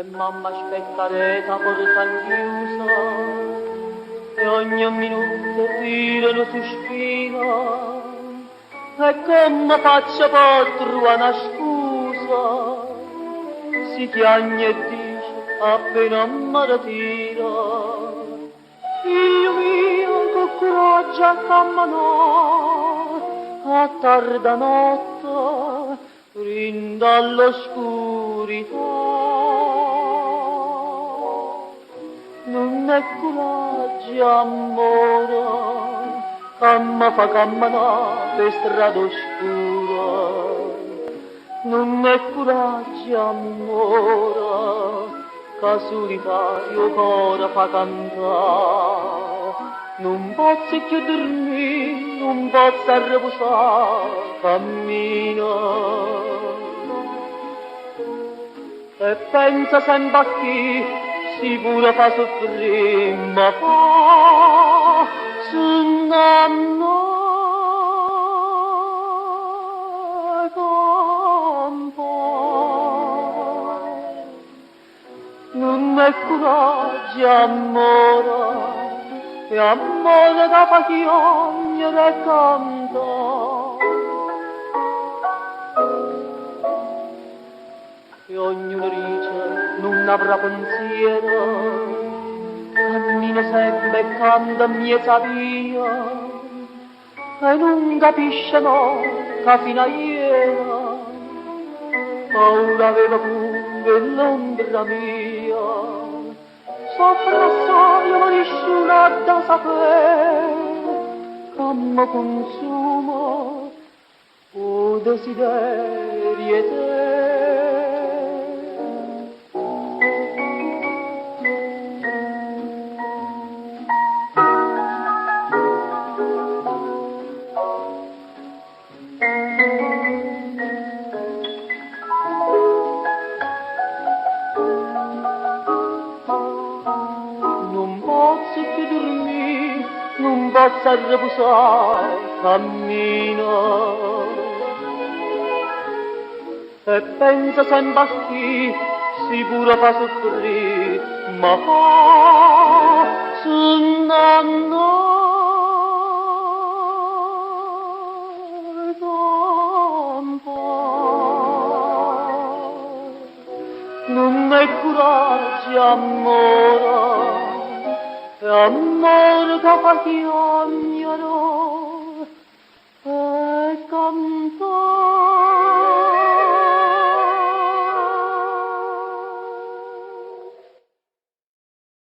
e mamma aspettareta porta chiusa e ogni minuto tira lo sospira e come faccio per trovare una scusa si chiagna e dice appena mi ritira figlio mio che coraggio a camminare a tarda notte rinda all'oscurità non è coraggio amore che mi fa camminare per strada oscura non è coraggio amore che solitario cuore fa cantare non posso più dormire non posso riposare cammina e pensa sempre a chi si pure fa soffrire ma fa sunnanno non è coraggio amore e amore da fa chiamare e cantare e ognuno dice non avrà pensiero cammina sempre e canta miezza via e non capisce no che fino a ieri paura aveva pure l'ombra mia soffre assai ma nessuno da sapere che mi consuma o desideri e te non posso riposare, cammina e pensa sempre a chi si pure fa soffrire, ma fa sunnanno non è coraggio amore amore che fa chiamare e canta